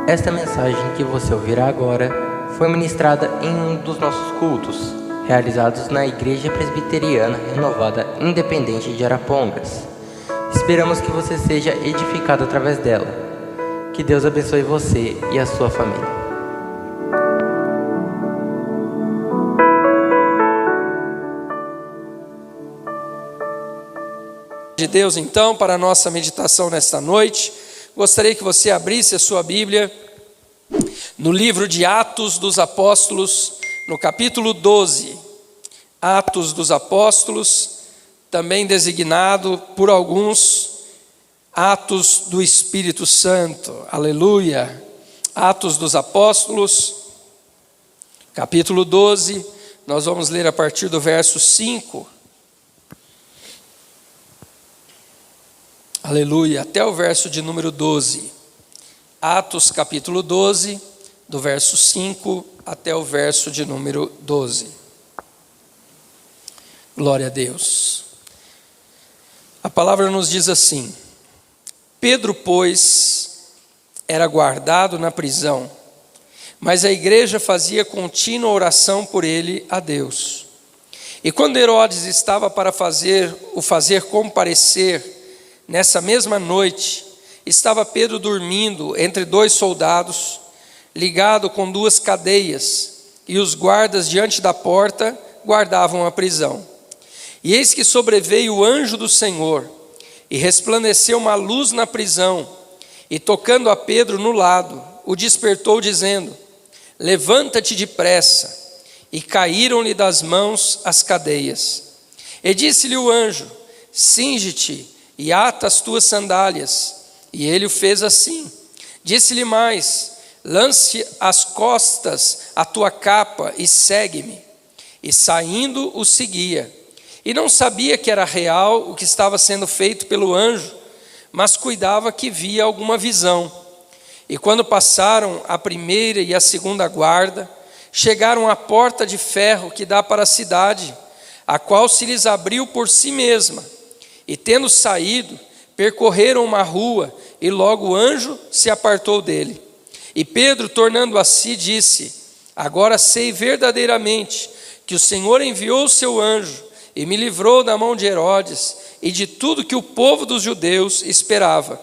Esta mensagem que você ouvirá agora foi ministrada em um dos nossos cultos, realizados na Igreja Presbiteriana Renovada Independente de Arapongas. Esperamos que você seja edificado através dela. Que Deus abençoe você e a sua família. De Deus, então, para a nossa meditação nesta noite, gostaria que você abrisse a sua Bíblia no livro de Atos dos Apóstolos, no capítulo 12. Atos dos Apóstolos, também designado por alguns Atos do Espírito Santo. Aleluia! Atos dos Apóstolos, capítulo 12, nós vamos ler a partir do verso 5. Aleluia, até o verso de número 12. Atos capítulo 12, do verso 5 até o verso de número 12. Glória a Deus. A palavra nos diz assim: Pedro, pois, era guardado na prisão, mas a igreja fazia contínua oração por ele a Deus. E quando Herodes estava para o fazer comparecer, nessa mesma noite, estava Pedro dormindo entre dois soldados, ligado com duas cadeias, e os guardas diante da porta guardavam a prisão. E eis que sobreveio o anjo do Senhor, e resplandeceu uma luz na prisão, e tocando a Pedro no lado, o despertou dizendo: levanta-te depressa. E caíram-lhe das mãos as cadeias. E disse-lhe o anjo: cinge-te e ata as tuas sandálias. E ele o fez assim. Disse-lhe mais: lance às costas a tua capa e segue-me. E saindo o seguia. E não sabia que era real o que estava sendo feito pelo anjo, mas cuidava que via alguma visão. E quando passaram a primeira e a segunda guarda, chegaram à porta de ferro que dá para a cidade, a qual se lhes abriu por si mesma. E tendo saído, percorreram uma rua, e logo o anjo se apartou dele. E Pedro, tornando a si, disse: agora sei verdadeiramente que o Senhor enviou o seu anjo, e me livrou da mão de Herodes, e de tudo que o povo dos judeus esperava.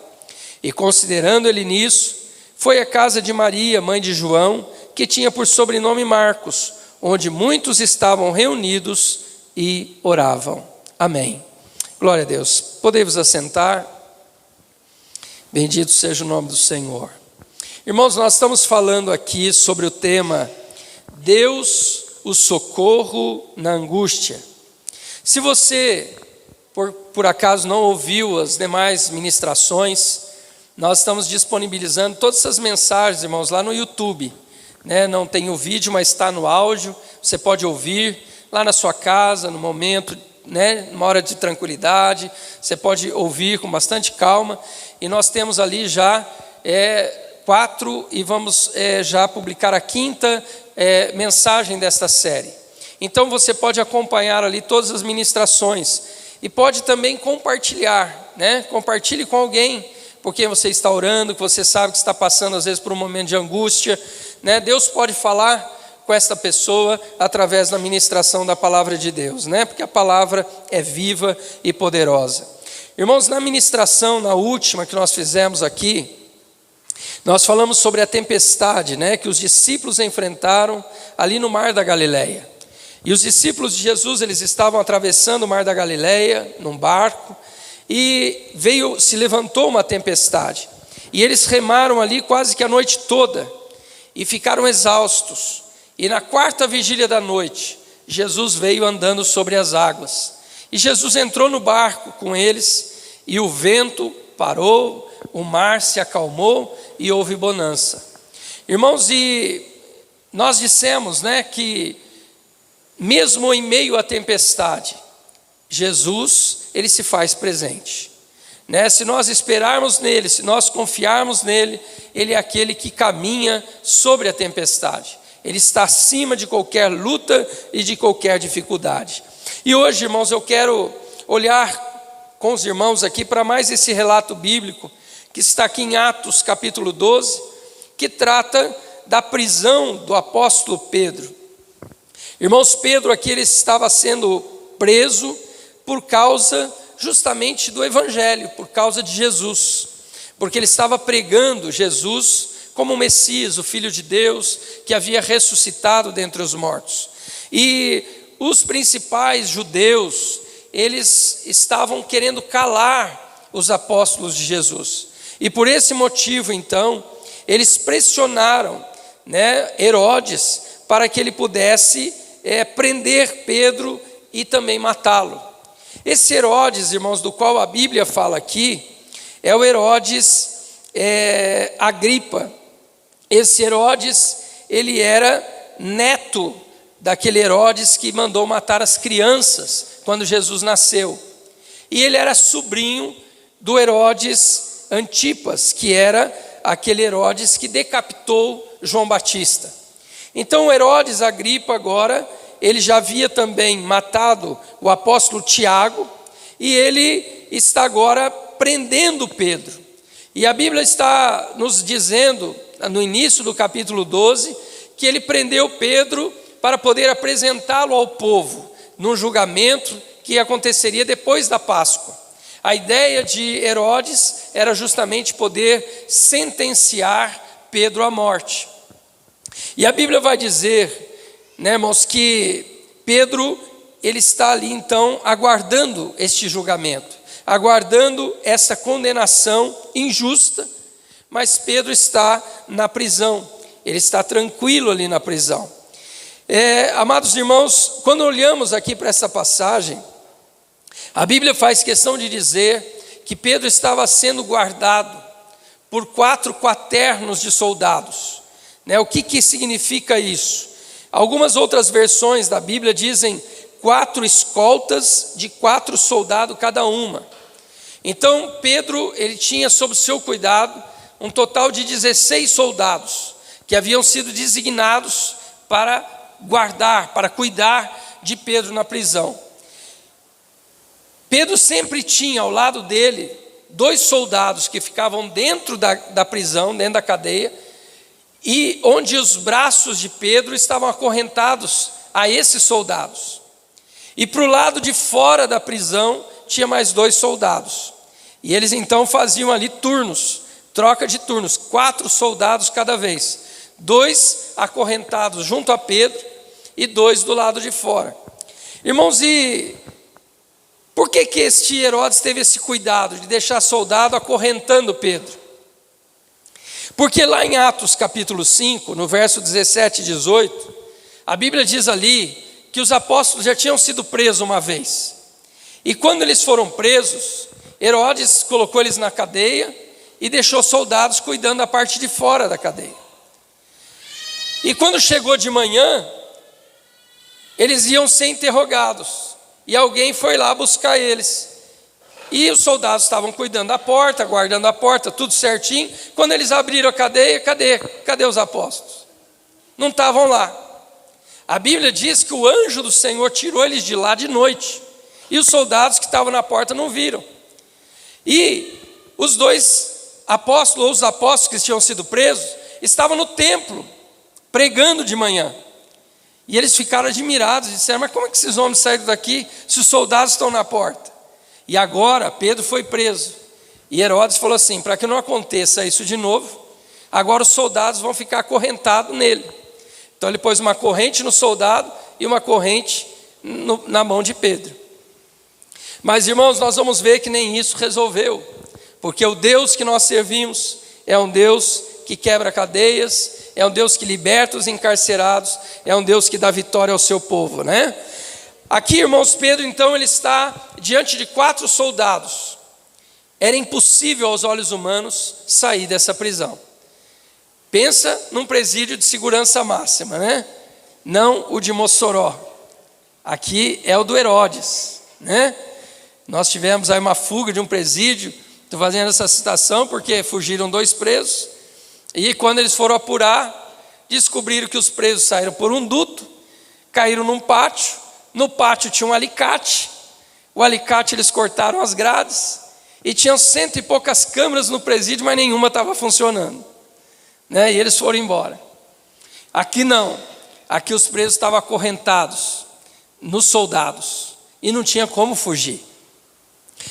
E considerando ele nisso, foi à casa de Maria, mãe de João, que tinha por sobrenome Marcos, onde muitos estavam reunidos e oravam. Amém. Glória a Deus. Podemos assentar. Bendito seja o nome do Senhor. Irmãos, nós estamos falando aqui sobre o tema Deus, o socorro na angústia. Se você, por acaso, não ouviu as demais ministrações, nós estamos disponibilizando todas essas mensagens, irmãos, lá no YouTube. Não tem o vídeo, mas está no áudio. Você pode ouvir lá na sua casa, no momento, numa hora de tranquilidade, você pode ouvir com bastante calma, e nós temos ali já 4, e vamos já publicar a 5ª mensagem desta série. Então você pode acompanhar ali todas as ministrações, e pode também compartilhar, compartilhe com alguém, porque você está orando, que você sabe que está passando às vezes por um momento de angústia, Deus pode falar com esta pessoa através da ministração da palavra de Deus, porque a palavra é viva e poderosa. Irmãos, na ministração, na última que nós fizemos aqui, nós falamos sobre a tempestade, que os discípulos enfrentaram ali no Mar da Galileia. E os discípulos de Jesus, eles estavam atravessando o Mar da Galileia num barco, e se levantou uma tempestade. E eles remaram ali quase que a noite toda, e ficaram exaustos. E na 4ª vigília da noite, Jesus veio andando sobre as águas. E Jesus entrou no barco com eles, e o vento parou, o mar se acalmou e houve bonança. Irmãos, e nós dissemos, que mesmo em meio à tempestade, Jesus, ele se faz presente. Se nós esperarmos nele, se nós confiarmos nele, ele é aquele que caminha sobre a tempestade. Ele está acima de qualquer luta e de qualquer dificuldade. E hoje, irmãos, eu quero olhar com os irmãos aqui para mais esse relato bíblico, que está aqui em Atos capítulo 12, que trata da prisão do apóstolo Pedro. Irmãos, Pedro aqui ele estava sendo preso por causa justamente do Evangelho, por causa de Jesus, porque ele estava pregando Jesus como o Messias, o Filho de Deus, que havia ressuscitado dentre os mortos. E os principais judeus, eles estavam querendo calar os apóstolos de Jesus. E por esse motivo, então, eles pressionaram, Herodes, para que ele pudesse prender Pedro e também matá-lo. Esse Herodes, irmãos, do qual a Bíblia fala aqui, é o Herodes Agripa. Esse Herodes, ele era neto daquele Herodes que mandou matar as crianças quando Jesus nasceu. E ele era sobrinho do Herodes Antipas, que era aquele Herodes que decapitou João Batista. Então Herodes Agripa agora, ele já havia também matado o apóstolo Tiago, e ele está agora prendendo Pedro. E a Bíblia está nos dizendo, no início do capítulo 12, que ele prendeu Pedro para poder apresentá-lo ao povo, num julgamento que aconteceria depois da Páscoa. A ideia de Herodes era justamente poder sentenciar Pedro à morte. E a Bíblia vai dizer, irmãos, que Pedro, ele está ali então aguardando este julgamento, aguardando essa condenação injusta, mas Pedro está na prisão, ele está tranquilo ali na prisão. Amados irmãos, quando olhamos aqui para essa passagem, a Bíblia faz questão de dizer que Pedro estava sendo guardado por 4 quaternos de soldados. O que significa isso? Algumas outras versões da Bíblia dizem 4 escoltas de 4 soldados cada uma. Então Pedro, ele tinha sob seu cuidado um total de 16 soldados que haviam sido designados para guardar, para cuidar de Pedro na prisão. Pedro sempre tinha ao lado dele 2 soldados que ficavam dentro da prisão, dentro da cadeia, e onde os braços de Pedro estavam acorrentados a esses soldados. E para o lado de fora da prisão tinha mais 2 soldados. E eles então faziam ali turnos, troca de turnos, 4 soldados cada vez. 2 acorrentados junto a Pedro e 2 do lado de fora. Irmãos, e por que este Herodes teve esse cuidado de deixar soldado acorrentando Pedro? Porque lá em Atos capítulo 5, no verso 17 e 18, a Bíblia diz ali que os apóstolos já tinham sido presos uma vez. E quando eles foram presos, Herodes colocou eles na cadeia e deixou soldados cuidando da parte de fora da cadeia. E quando chegou de manhã, eles iam ser interrogados. E alguém foi lá buscar eles. E os soldados estavam cuidando da porta, guardando a porta, tudo certinho. Quando eles abriram a cadeia, cadê os apóstolos? Não estavam lá. A Bíblia diz que o anjo do Senhor tirou eles de lá de noite. E os soldados que estavam na porta não viram. E os 2 apóstolos, ou os apóstolos que tinham sido presos, estavam no templo, pregando de manhã. E eles ficaram admirados, disseram, mas como é que esses homens saíram daqui se os soldados estão na porta? E agora Pedro foi preso. E Herodes falou assim, para que não aconteça isso de novo, agora os soldados vão ficar acorrentados nele. Então ele pôs uma corrente no soldado e uma corrente na mão de Pedro. Mas irmãos, nós vamos ver que nem isso resolveu. Porque o Deus que nós servimos é um Deus que quebra cadeias, é um Deus que liberta os encarcerados, é um Deus que dá vitória ao seu povo, Aqui, irmãos, Pedro, então, ele está diante de 4 soldados. Era impossível aos olhos humanos sair dessa prisão. Pensa num presídio de segurança máxima, Não o de Mossoró. Aqui é o do Herodes, Nós tivemos aí uma fuga de um presídio, estou fazendo essa citação porque fugiram 2 presos, e quando eles foram apurar, descobriram que os presos saíram por um duto, caíram num pátio, no pátio tinha um alicate, o alicate eles cortaram as grades, e tinham 100 e poucas câmeras no presídio, mas nenhuma estava funcionando. né? E eles foram embora. Aqui não, aqui os presos estavam acorrentados nos soldados e não tinha como fugir.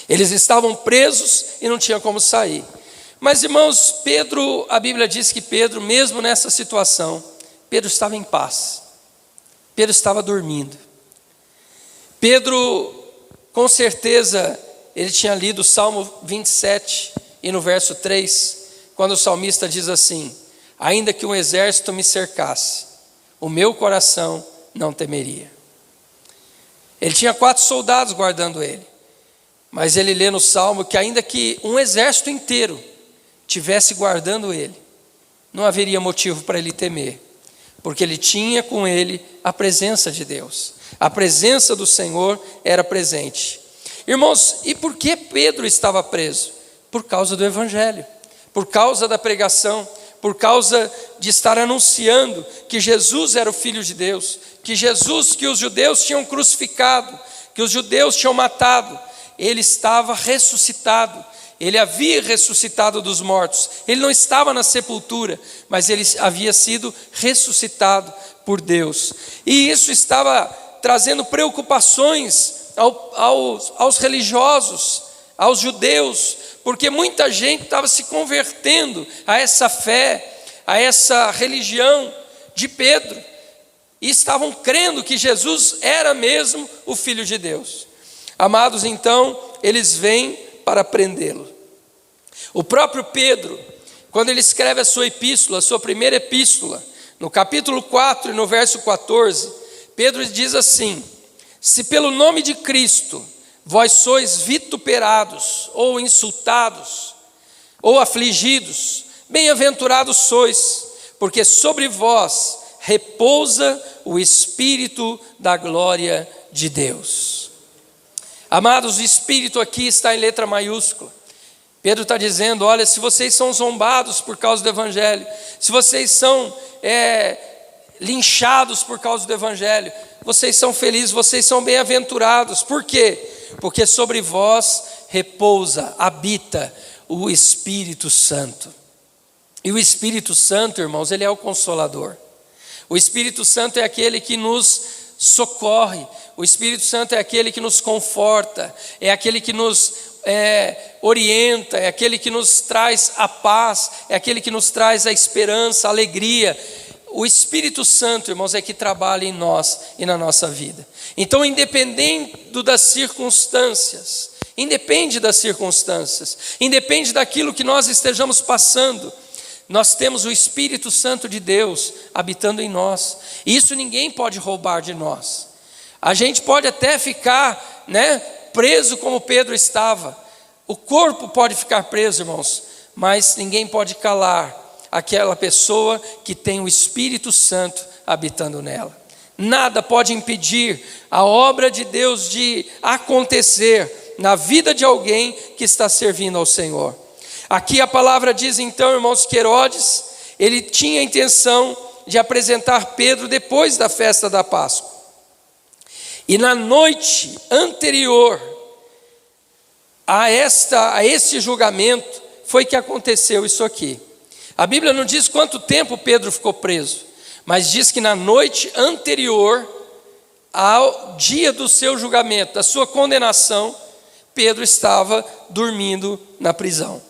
Eles estavam presos e não tinha como sair. Mas, irmãos, Pedro, a Bíblia diz que Pedro, mesmo nessa situação, Pedro estava em paz. Pedro estava dormindo. Pedro, com certeza, ele tinha lido o Salmo 27 e no verso 3, quando o salmista diz assim: ainda que um exército me cercasse, o meu coração não temeria. Ele tinha 4 soldados guardando ele, mas ele lê no Salmo que ainda que um exército inteiro tivesse guardando ele, não haveria motivo para ele temer, porque ele tinha com ele a presença de Deus. A presença do Senhor era presente. Irmãos, e por que Pedro estava preso? Por causa do Evangelho, por causa da pregação, por causa de estar anunciando que Jesus era o Filho de Deus, que os judeus tinham crucificado, que os judeus tinham matado. Ele estava ressuscitado, ele havia ressuscitado dos mortos, ele não estava na sepultura, mas ele havia sido ressuscitado por Deus. E isso estava trazendo preocupações aos religiosos, aos judeus, porque muita gente estava se convertendo a essa fé, a essa religião de Pedro, e estavam crendo que Jesus era mesmo o Filho de Deus. Amados, então, eles vêm para prendê-lo. O próprio Pedro, quando ele escreve a sua epístola, a sua primeira epístola, no capítulo 4 e no verso 14, Pedro diz assim: se pelo nome de Cristo vós sois vituperados, ou insultados, ou afligidos, bem-aventurados sois, porque sobre vós repousa o Espírito da glória de Deus. Amados, o Espírito aqui está em letra maiúscula. Pedro está dizendo: olha, se vocês são zombados por causa do Evangelho, se vocês são linchados por causa do Evangelho, vocês são felizes, vocês são bem-aventurados. Por quê? Porque sobre vós repousa, habita o Espírito Santo. E o Espírito Santo, irmãos, ele é o Consolador. O Espírito Santo é aquele que nos socorre, o Espírito Santo é aquele que nos conforta, é aquele que nos orienta, é aquele que nos traz a paz, é aquele que nos traz a esperança, a alegria. O Espírito Santo, irmãos, é que trabalha em nós e na nossa vida. Então, independente das circunstâncias, independe daquilo que nós estejamos passando, nós temos o Espírito Santo de Deus habitando em nós. E isso ninguém pode roubar de nós. A gente pode até ficar, preso como Pedro estava. O corpo pode ficar preso, irmãos, mas ninguém pode calar aquela pessoa que tem o Espírito Santo habitando nela. Nada pode impedir a obra de Deus de acontecer na vida de alguém que está servindo ao Senhor. Aqui a palavra diz então, irmãos, que Herodes, ele tinha a intenção de apresentar Pedro depois da festa da Páscoa. E na noite anterior a esse julgamento foi que aconteceu isso aqui. A Bíblia não diz quanto tempo Pedro ficou preso, mas diz que na noite anterior ao dia do seu julgamento, da sua condenação, Pedro estava dormindo na prisão.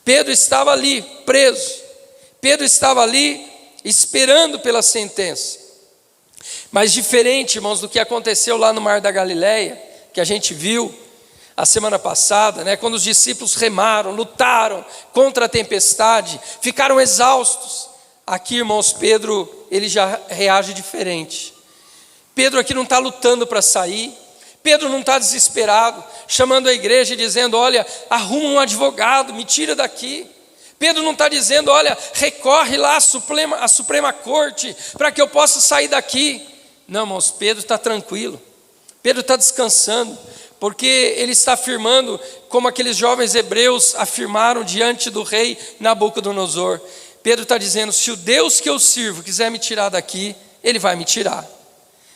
Pedro estava ali preso, Pedro estava ali esperando pela sentença. Mas diferente, irmãos, do que aconteceu lá no Mar da Galileia, que a gente viu a semana passada, quando os discípulos remaram, lutaram contra a tempestade, ficaram exaustos. Aqui, irmãos, Pedro, ele já reage diferente. Pedro aqui não está lutando para sair, Pedro não está desesperado, chamando a igreja e dizendo: olha, arruma um advogado, me tira daqui. Pedro não está dizendo: olha, recorre lá à Suprema Corte para que eu possa sair daqui. Não, irmãos, Pedro está tranquilo, Pedro está descansando, porque ele está afirmando, como aqueles jovens hebreus afirmaram diante do rei Nabucodonosor. Pedro está dizendo: se o Deus que eu sirvo quiser me tirar daqui, ele vai me tirar.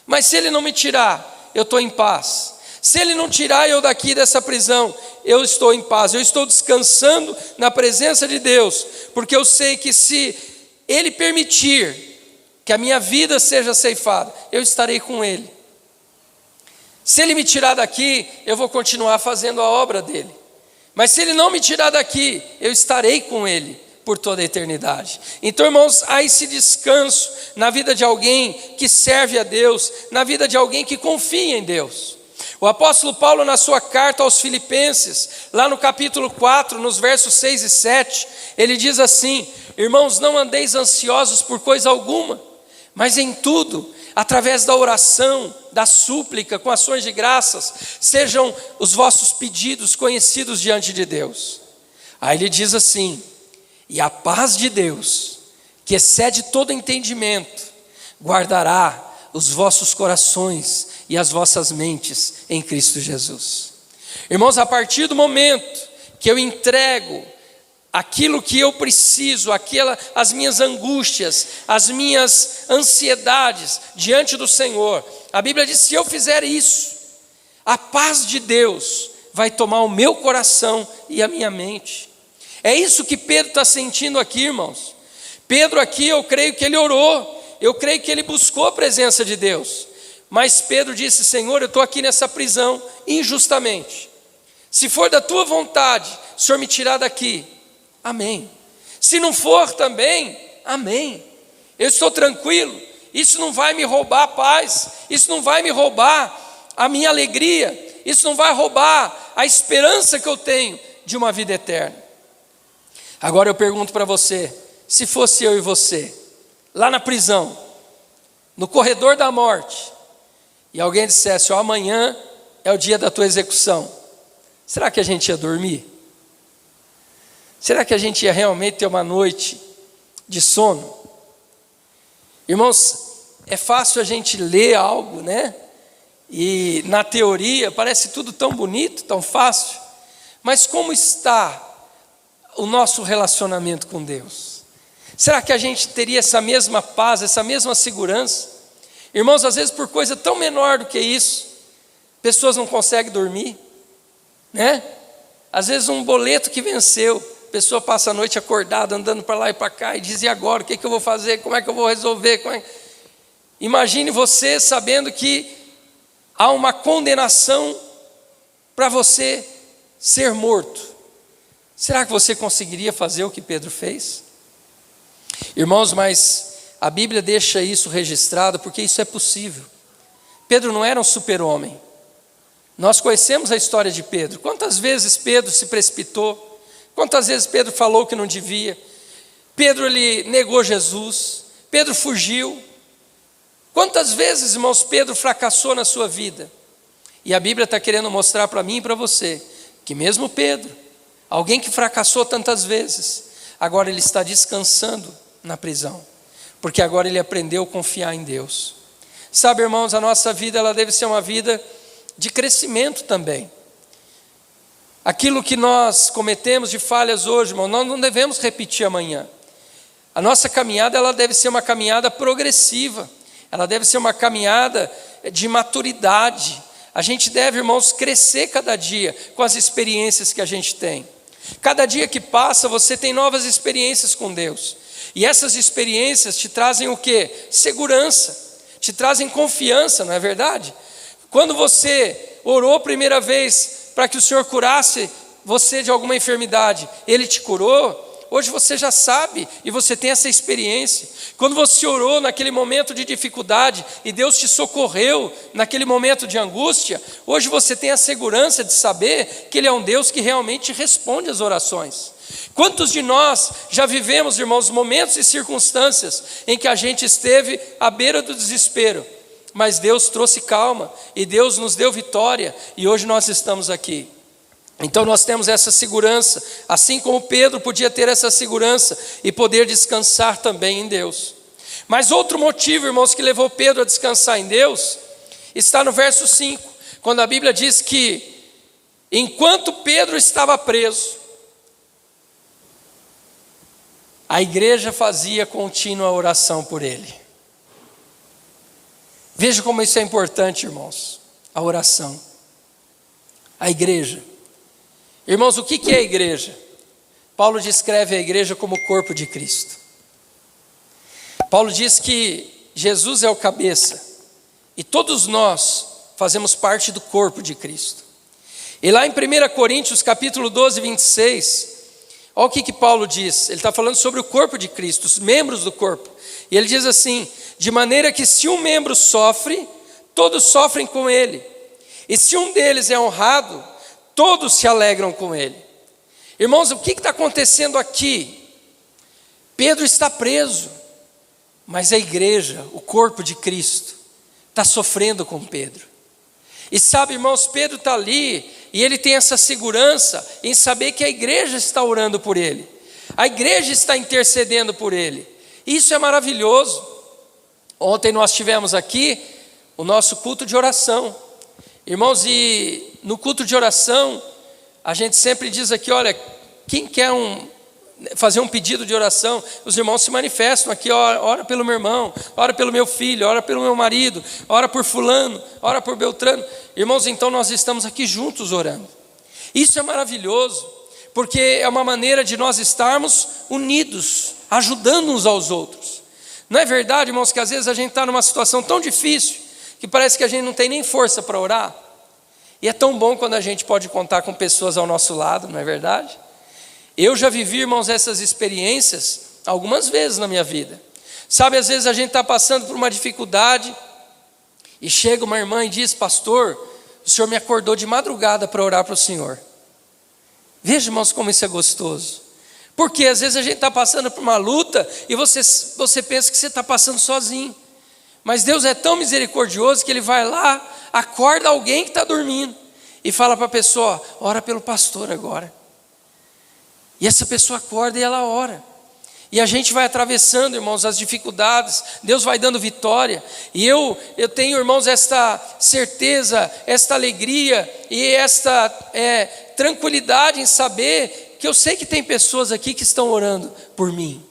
Mas se ele não me tirar, eu estou em paz. Se ele não tirar eu daqui dessa prisão, eu estou em paz, eu estou descansando na presença de Deus, porque eu sei que se Ele permitir que a minha vida seja ceifada, eu estarei com Ele. Se Ele me tirar daqui, eu vou continuar fazendo a obra dEle. Mas se Ele não me tirar daqui, eu estarei com Ele por toda a eternidade. Então, irmãos, há esse descanso na vida de alguém que serve a Deus, na vida de alguém que confia em Deus. O apóstolo Paulo, na sua carta aos Filipenses, lá no capítulo 4, nos versos 6 e 7, ele diz assim: irmãos, não andeis ansiosos por coisa alguma, mas em tudo, através da oração, da súplica, com ações de graças, sejam os vossos pedidos conhecidos diante de Deus. Aí ele diz assim: e a paz de Deus, que excede todo entendimento, guardará os vossos corações e as vossas mentes em Cristo Jesus. Irmãos, a partir do momento que eu entrego aquilo que eu preciso, as minhas angústias, as minhas ansiedades diante do Senhor, a Bíblia diz: se eu fizer isso, a paz de Deus vai tomar o meu coração e a minha mente. É isso que Pedro está sentindo aqui, irmãos. Pedro aqui, eu creio que ele orou, eu creio que ele buscou a presença de Deus. Mas Pedro disse: Senhor, eu estou aqui nessa prisão injustamente. Se for da tua vontade, o Senhor me tirar daqui, amém. Se não for também, amém. Eu estou tranquilo, isso não vai me roubar a paz, isso não vai me roubar a minha alegria, isso não vai roubar a esperança que eu tenho de uma vida eterna. Agora eu pergunto para você, se fosse eu e você, lá na prisão, no corredor da morte, e alguém dissesse: amanhã é o dia da tua execução, será que a gente ia dormir? Será que a gente ia realmente ter uma noite de sono? Irmãos, é fácil a gente ler algo, né? E na teoria parece tudo tão bonito, tão fácil. Mas como está o nosso relacionamento com Deus? Será que a gente teria essa mesma paz, essa mesma segurança? Irmãos, às vezes por coisa tão menor do que isso, pessoas não conseguem dormir, né? Às vezes um boleto que venceu, a pessoa passa a noite acordada, andando para lá e para cá, e diz: e agora, o que eu vou fazer, como é que eu vou resolver? Imagine você sabendo que há uma condenação para você ser morto. Será que você conseguiria fazer o que Pedro fez? Irmãos, mas a Bíblia deixa isso registrado porque isso é possível. Pedro não era um super-homem. Nós conhecemos a história de Pedro. Quantas vezes Pedro se precipitou? Quantas vezes Pedro falou que não devia? Pedro, ele negou Jesus. Pedro fugiu. Quantas vezes, irmãos, Pedro fracassou na sua vida? E a Bíblia está querendo mostrar para mim e para você que mesmo Pedro, alguém que fracassou tantas vezes, agora ele está descansando na prisão, porque agora ele aprendeu a confiar em Deus. Sabe, irmãos, a nossa vida, ela deve ser uma vida de crescimento também. Aquilo que nós cometemos de falhas hoje, irmão, nós não devemos repetir amanhã. A nossa caminhada, ela deve ser uma caminhada progressiva, ela deve ser uma caminhada de maturidade. A gente deve, irmãos, crescer cada dia com as experiências que a gente tem. Cada dia que passa, você tem novas experiências com Deus. E essas experiências te trazem o quê? Segurança, te trazem confiança, não é verdade? Quando você orou a primeira vez para que o Senhor curasse você de alguma enfermidade, Ele te curou. Hoje você já sabe e você tem essa experiência. Quando você orou naquele momento de dificuldade e Deus te socorreu naquele momento de angústia, hoje você tem a segurança de saber que Ele é um Deus que realmente responde às orações. Quantos de nós já vivemos, irmãos, momentos e circunstâncias em que a gente esteve à beira do desespero, mas Deus trouxe calma e Deus nos deu vitória e hoje nós estamos aqui. Então nós temos essa segurança, assim como Pedro podia ter essa segurança e poder descansar também em Deus. Mas outro motivo, irmãos, que levou Pedro a descansar em Deus, está no verso 5, quando a Bíblia diz que enquanto Pedro estava preso, a igreja fazia contínua oração por ele. Veja como isso é importante, irmãos, a oração, a igreja. Irmãos, o que é a igreja? Paulo descreve a igreja como o corpo de Cristo. Paulo diz que Jesus é o cabeça e todos nós fazemos parte do corpo de Cristo. E lá em 1 Coríntios capítulo 12, 26, olha o que Paulo diz. Ele está falando sobre o corpo de Cristo, os membros do corpo. E ele diz assim: de maneira que se um membro sofre, todos sofrem com ele. E se um deles é honrado, todos se alegram com ele. Irmãos, o que está acontecendo aqui? Pedro está preso, mas a igreja, o corpo de Cristo, está sofrendo com Pedro. E sabe, irmãos, Pedro está ali e ele tem essa segurança em saber que a igreja está orando por ele. A igreja está intercedendo por ele. Isso é maravilhoso. Ontem nós tivemos aqui o nosso culto de oração. Irmãos, e no culto de oração, a gente sempre diz aqui, olha, quem quer fazer um pedido de oração, os irmãos se manifestam aqui, ora pelo meu irmão, ora pelo meu filho, ora pelo meu marido, ora por fulano, ora por Beltrano. Irmãos, então nós estamos aqui juntos orando. Isso é maravilhoso, porque é uma maneira de nós estarmos unidos, ajudando uns aos outros. Não é verdade, irmãos, que às vezes a gente está numa situação tão difícil, que parece que a gente não tem nem força para orar? E é tão bom quando a gente pode contar com pessoas ao nosso lado, não é verdade? Eu já vivi, irmãos, essas experiências algumas vezes na minha vida. Sabe, às vezes a gente está passando por uma dificuldade e chega uma irmã e diz: pastor, o senhor me acordou de madrugada para orar para o senhor. Veja, irmãos, como isso é gostoso. Porque às vezes a gente está passando por uma luta e você pensa que você está passando sozinho. Mas Deus é tão misericordioso que Ele vai lá, acorda alguém que está dormindo e fala para a pessoa: ora pelo pastor agora. E essa pessoa acorda e ela ora. E a gente vai atravessando, irmãos, as dificuldades. Deus vai dando vitória. E eu tenho, irmãos, esta certeza, esta alegria e esta tranquilidade em saber que eu sei que tem pessoas aqui que estão orando por mim.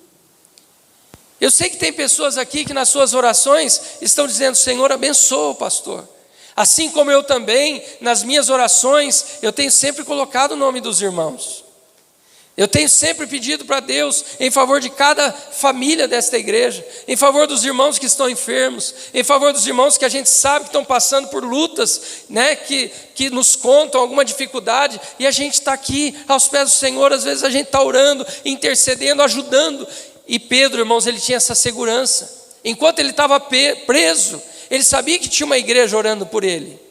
Eu sei que tem pessoas aqui que nas suas orações estão dizendo: Senhor, abençoa o pastor. Assim como eu também, nas minhas orações, eu tenho sempre colocado o nome dos irmãos. Eu tenho sempre pedido para Deus em favor de cada família desta igreja, em favor dos irmãos que estão enfermos, em favor dos irmãos que a gente sabe que estão passando por lutas, né, que nos contam alguma dificuldade, e a gente está aqui aos pés do Senhor. Às vezes a gente está orando, intercedendo, ajudando. E Pedro, irmãos, ele tinha essa segurança. Enquanto ele estava preso, ele sabia que tinha uma igreja orando por ele.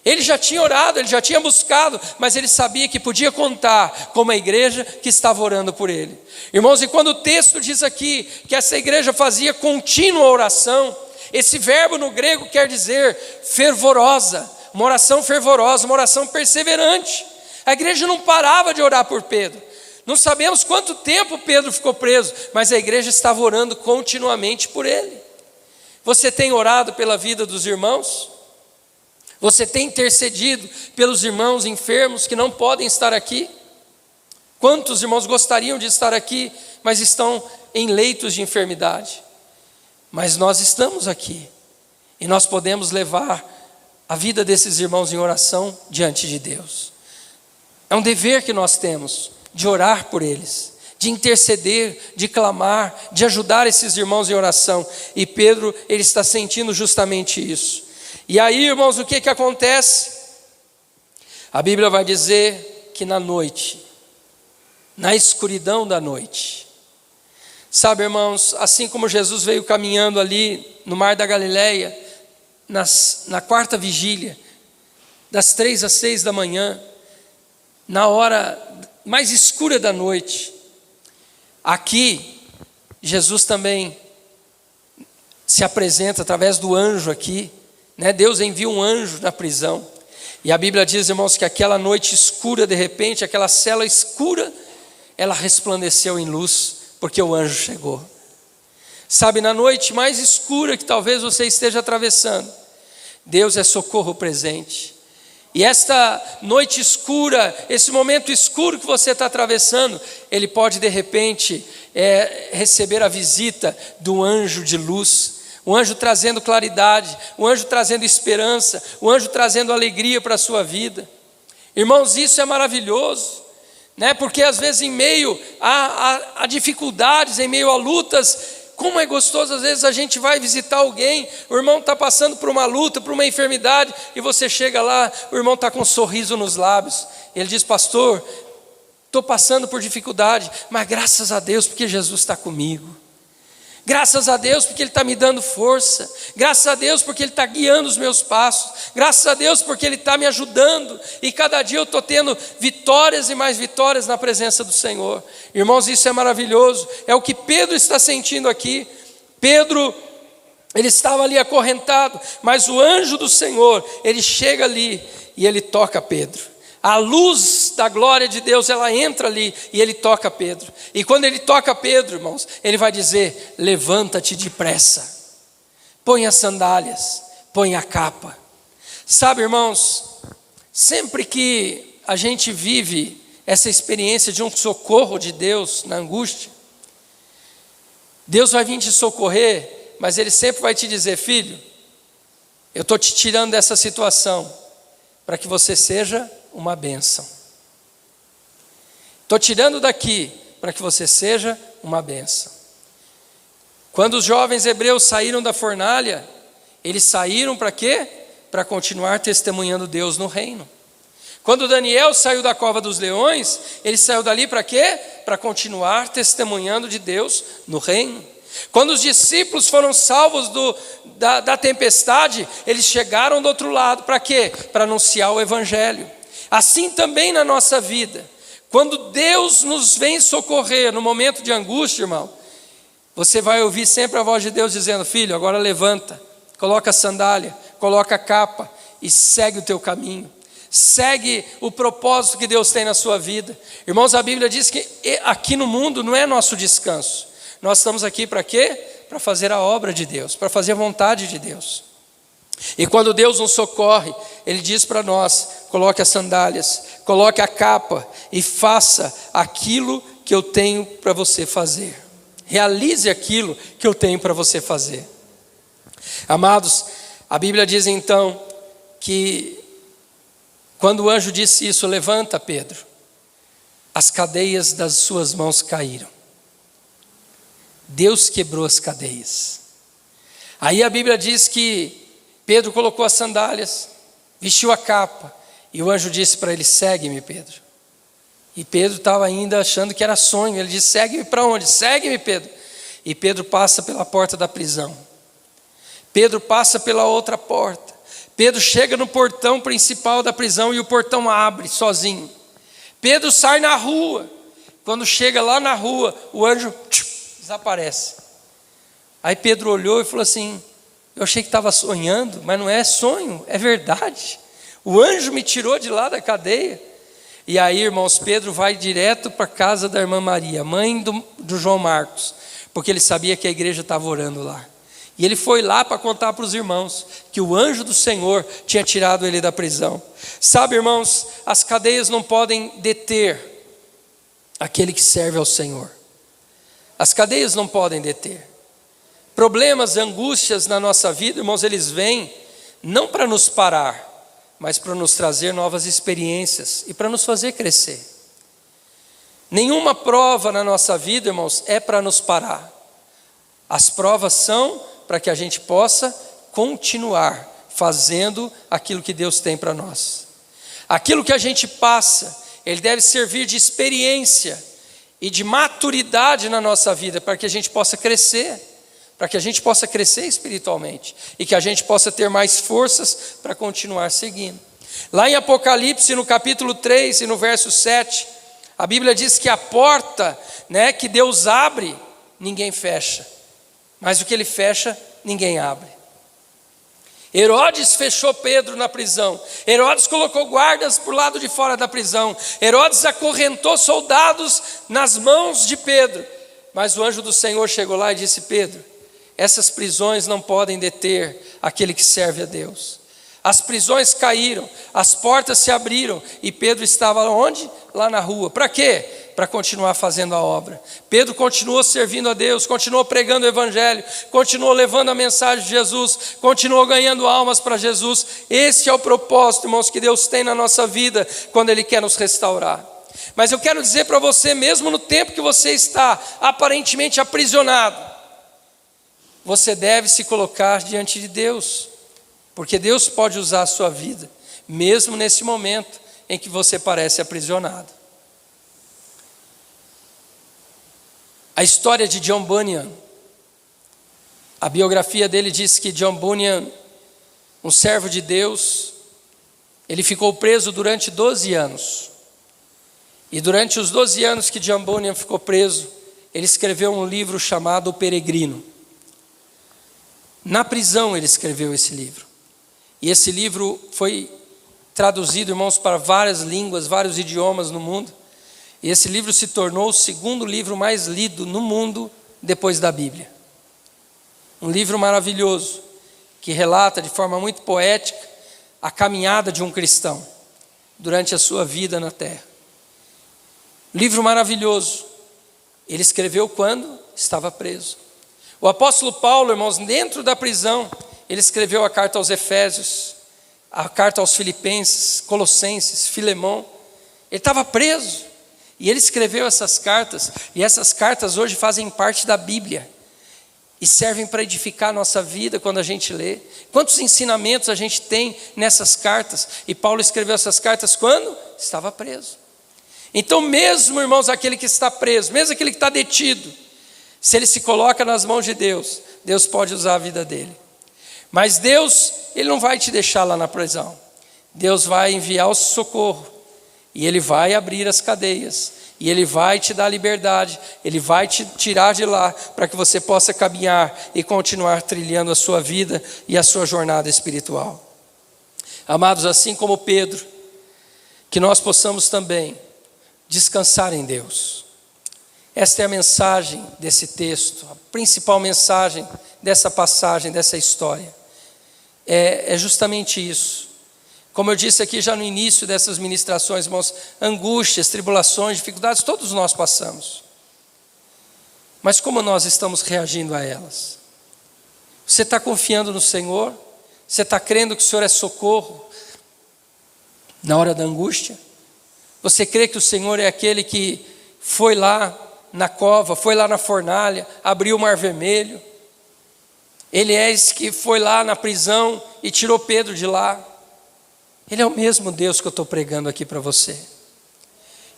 Ele já tinha orado, ele já tinha buscado, mas ele sabia que podia contar com uma igreja que estava orando por ele. Irmãos, e quando o texto diz aqui que essa igreja fazia contínua oração, esse verbo no grego quer dizer fervorosa, uma oração fervorosa, uma oração perseverante. A igreja não parava de orar por Pedro. Não sabemos quanto tempo Pedro ficou preso, mas a igreja estava orando continuamente por ele. Você tem orado pela vida dos irmãos? Você tem intercedido pelos irmãos enfermos que não podem estar aqui? Quantos irmãos gostariam de estar aqui, mas estão em leitos de enfermidade? Mas nós estamos aqui e nós podemos levar a vida desses irmãos em oração diante de Deus. É um dever que nós temos de orar por eles, de interceder, de clamar, de ajudar esses irmãos em oração. E Pedro, ele está sentindo justamente isso. E aí, irmãos, o que acontece? A Bíblia vai dizer que na noite, na escuridão da noite, sabe, irmãos, assim como Jesus veio caminhando ali no mar da Galileia, na quarta vigília, das 3 às 6 da manhã, na hora mais escura da noite, aqui, Jesus também se apresenta através do anjo aqui, né? Deus envia um anjo na prisão, e a Bíblia diz, irmãos, que aquela noite escura, de repente, aquela cela escura, ela resplandeceu em luz, porque o anjo chegou. Sabe, na noite mais escura que talvez você esteja atravessando, Deus é socorro presente. E esta noite escura, esse momento escuro que você está atravessando, ele pode de repente receber a visita do anjo de luz, o anjo trazendo claridade, o anjo trazendo esperança, o anjo trazendo alegria para a sua vida. Irmãos, isso é maravilhoso, né? Porque às vezes em meio a dificuldades, em meio a lutas, Como é gostoso, às vezes a gente vai visitar alguém, o irmão está passando por uma luta, por uma enfermidade, e você chega lá, o irmão está com um sorriso nos lábios, ele diz: pastor, estou passando por dificuldade, mas graças a Deus porque Jesus está comigo. Graças a Deus porque Ele está me dando força. Graças a Deus porque Ele está guiando os meus passos. Graças a Deus porque Ele está me ajudando. E cada dia eu estou tendo vitórias e mais vitórias na presença do Senhor. Irmãos, isso é maravilhoso. É o que Pedro está sentindo aqui. Pedro, ele estava ali acorrentado, mas o anjo do Senhor, ele chega ali e ele toca Pedro. A luz da glória de Deus, ela entra ali e ele toca Pedro. E quando ele toca Pedro, irmãos, ele vai dizer: levanta-te depressa, põe as sandálias, põe a capa. Sabe, irmãos, sempre que a gente vive essa experiência de um socorro de Deus na angústia, Deus vai vir te socorrer, mas Ele sempre vai te dizer: filho, eu estou te tirando dessa situação para que você seja uma bênção. Estou tirando daqui para que você seja uma bênção. Quando os jovens hebreus saíram da fornalha, eles saíram para quê? Para continuar testemunhando Deus no reino. Quando Daniel saiu da cova dos leões, ele saiu dali para quê? Para continuar testemunhando de Deus no reino. Quando os discípulos foram salvos da tempestade, eles chegaram do outro lado para quê? Para anunciar o evangelho. Assim também na nossa vida, quando Deus nos vem socorrer no momento de angústia, irmão, você vai ouvir sempre a voz de Deus dizendo: filho, agora levanta, coloca a sandália, coloca a capa e segue o teu caminho, segue o propósito que Deus tem na sua vida. Irmãos, a Bíblia diz que aqui no mundo não é nosso descanso, nós estamos aqui para quê? Para fazer a obra de Deus, para fazer a vontade de Deus. E quando Deus nos socorre, Ele diz para nós: coloque as sandálias, coloque a capa e faça aquilo que eu tenho para você fazer. Realize aquilo que eu tenho para você fazer. Amados, a Bíblia diz então que quando o anjo disse isso: levanta, Pedro, as cadeias das suas mãos caíram. Deus quebrou as cadeias. Aí a Bíblia diz que Pedro colocou as sandálias, vestiu a capa, e o anjo disse para ele: segue-me, Pedro. E Pedro estava ainda achando que era sonho. Ele disse: segue-me para onde? Segue-me, Pedro. E Pedro passa pela porta da prisão. Pedro passa pela outra porta. Pedro chega no portão principal da prisão e o portão abre sozinho. Pedro sai na rua. Quando chega lá na rua, o anjo desaparece. Aí Pedro olhou e falou assim: eu achei que estava sonhando, mas não é sonho, é verdade. O anjo me tirou de lá da cadeia. E aí, irmãos, Pedro vai direto para a casa da irmã Maria, mãe do João Marcos, porque ele sabia que a igreja estava orando lá. E ele foi lá para contar para os irmãos que o anjo do Senhor tinha tirado ele da prisão. Sabe, irmãos, as cadeias não podem deter aquele que serve ao Senhor. As cadeias não podem deter. Problemas, angústias na nossa vida, irmãos, eles vêm não para nos parar, mas para nos trazer novas experiências e para nos fazer crescer. Nenhuma prova na nossa vida, irmãos, é para nos parar. As provas são para que a gente possa continuar fazendo aquilo que Deus tem para nós. Aquilo que a gente passa, ele deve servir de experiência e de maturidade na nossa vida, para que a gente possa crescer. Para que a gente possa crescer espiritualmente e que a gente possa ter mais forças para continuar seguindo. Lá em Apocalipse, no capítulo 3 e no verso 7, a Bíblia diz que a porta, que Deus abre, ninguém fecha, mas o que Ele fecha, ninguém abre. Herodes fechou Pedro na prisão. Herodes colocou guardas por lado de fora da prisão. Herodes acorrentou soldados nas mãos de Pedro. Mas o anjo do Senhor chegou lá e disse: Pedro, essas prisões não podem deter aquele que serve a Deus. As prisões caíram, as portas se abriram e Pedro estava onde? Lá na rua. Para quê? Para continuar fazendo a obra. Pedro continuou servindo a Deus, continuou pregando o evangelho, continuou levando a mensagem de Jesus, continuou ganhando almas para Jesus. Esse é o propósito, irmãos, que Deus tem na nossa vida quando Ele quer nos restaurar. Mas eu quero dizer para você, mesmo no tempo que você está aparentemente aprisionado, você deve se colocar diante de Deus, porque Deus pode usar a sua vida, mesmo nesse momento em que você parece aprisionado. A história de John Bunyan, a biografia dele diz que John Bunyan, um servo de Deus, ele ficou preso durante 12 anos. E durante os 12 anos que John Bunyan ficou preso, ele escreveu um livro chamado O Peregrino. Na prisão ele escreveu esse livro. E esse livro foi traduzido, irmãos, para várias línguas, vários idiomas no mundo. E esse livro se tornou o segundo livro mais lido no mundo depois da Bíblia. Um livro maravilhoso, que relata de forma muito poética a caminhada de um cristão durante a sua vida na terra. Livro maravilhoso. Ele escreveu quando estava preso. O apóstolo Paulo, irmãos, dentro da prisão, ele escreveu a carta aos Efésios, a carta aos Filipenses, Colossenses, Filemão. Ele estava preso e ele escreveu essas cartas, e essas cartas hoje fazem parte da Bíblia e servem para edificar a nossa vida quando a gente lê. Quantos ensinamentos a gente tem nessas cartas? E Paulo escreveu essas cartas quando estava preso. Então mesmo, irmãos, aquele que está preso, mesmo aquele que está detido, se ele se coloca nas mãos de Deus, Deus pode usar a vida dele. Mas Deus, Ele não vai te deixar lá na prisão. Deus vai enviar o socorro, e Ele vai abrir as cadeias, e Ele vai te dar liberdade, Ele vai te tirar de lá, para que você possa caminhar e continuar trilhando a sua vida e a sua jornada espiritual. Amados, assim como Pedro, que nós possamos também descansar em Deus. Esta é a mensagem desse texto, a principal mensagem dessa passagem, dessa história. É justamente isso. Como eu disse aqui já no início dessas ministrações, irmãos, angústias, tribulações, dificuldades, todos nós passamos. Mas como nós estamos reagindo a elas? Você está confiando no Senhor? Você está crendo que o Senhor é socorro na hora da angústia? Você crê que o Senhor é aquele que foi lá na cova, foi lá na fornalha, abriu o mar vermelho? Ele é esse que foi lá na prisão e tirou Pedro de lá. Ele é o mesmo Deus que eu estou pregando aqui para você.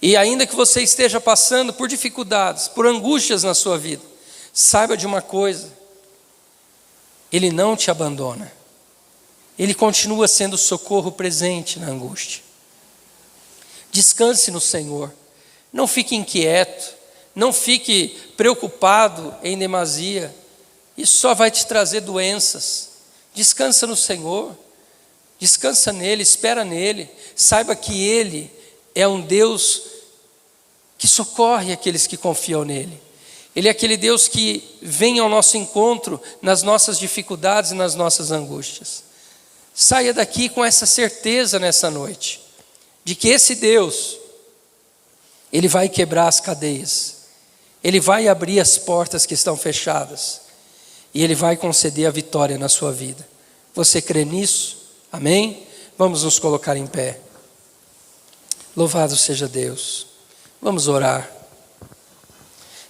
E ainda que você esteja passando por dificuldades, por angústias na sua vida, saiba de uma coisa: Ele não te abandona. Ele continua sendo socorro presente na angústia. Descanse no Senhor. Não fique inquieto, não fique preocupado em demasia. Isso só vai te trazer doenças. Descansa no Senhor, descansa nele, espera nele. Saiba que Ele é um Deus que socorre aqueles que confiam nele. Ele é aquele Deus que vem ao nosso encontro nas nossas dificuldades e nas nossas angústias. Saia daqui com essa certeza nessa noite, de que esse Deus, Ele vai quebrar as cadeias, Ele vai abrir as portas que estão fechadas, e Ele vai conceder a vitória na sua vida. Você crê nisso? Amém? Vamos nos colocar em pé. Louvado seja Deus. Vamos orar.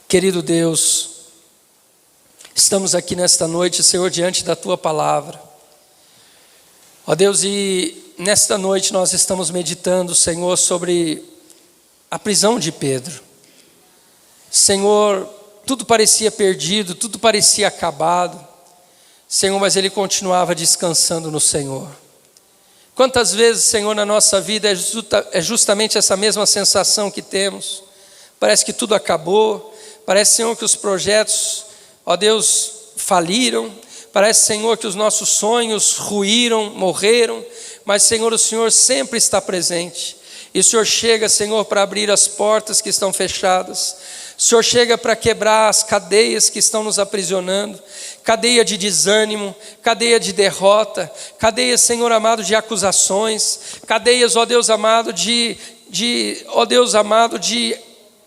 Querido Deus, estamos aqui nesta noite, Senhor, diante da Tua palavra. Ó Deus, e nesta noite nós estamos meditando, Senhor, sobre a prisão de Pedro. Senhor, tudo parecia perdido, tudo parecia acabado, Senhor, mas ele continuava descansando no Senhor. Quantas vezes, Senhor, na nossa vida é justamente essa mesma sensação que temos. Parece que tudo acabou, parece, Senhor, que os projetos, ó Deus, faliram, parece, Senhor, que os nossos sonhos ruíram, morreram, mas, Senhor, o Senhor sempre está presente. E o Senhor chega, Senhor, para abrir as portas que estão fechadas. O Senhor chega para quebrar as cadeias que estão nos aprisionando, cadeia de desânimo, cadeia de derrota, cadeia, Senhor amado, de acusações, cadeias, ó Deus amado, de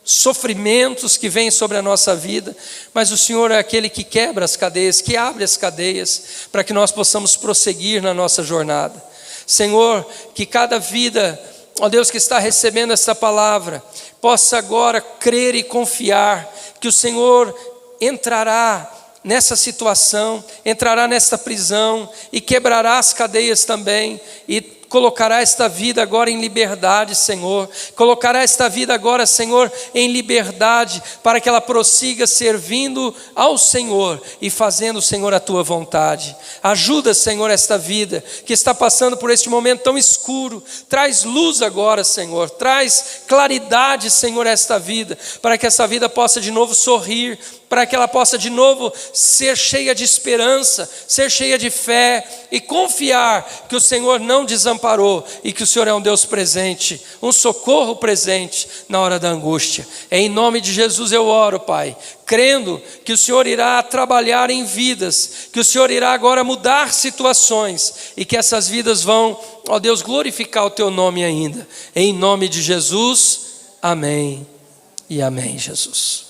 sofrimentos que vêm sobre a nossa vida. Mas o Senhor é aquele que quebra as cadeias, que abre as cadeias, para que nós possamos prosseguir na nossa jornada. Senhor, que cada vida, ó Deus, que está recebendo essa palavra, possa agora crer e confiar que o Senhor entrará nessa situação, entrará nesta prisão e quebrará as cadeias também, e colocará esta vida agora em liberdade, Senhor. Colocará esta vida agora, Senhor, em liberdade, para que ela prossiga servindo ao Senhor e fazendo, Senhor, a Tua vontade. Ajuda, Senhor, esta vida que está passando por este momento tão escuro. Traz luz agora, Senhor. Traz claridade, Senhor, a esta vida, para que essa vida possa de novo sorrir, para que ela possa de novo ser cheia de esperança, ser cheia de fé e confiar que o Senhor não desamparou e que o Senhor é um Deus presente, um socorro presente na hora da angústia. Em nome de Jesus eu oro, Pai, crendo que o Senhor irá trabalhar em vidas, que o Senhor irá agora mudar situações e que essas vidas vão, ó Deus, glorificar o Teu nome ainda. Em nome de Jesus, amém e amém, Jesus.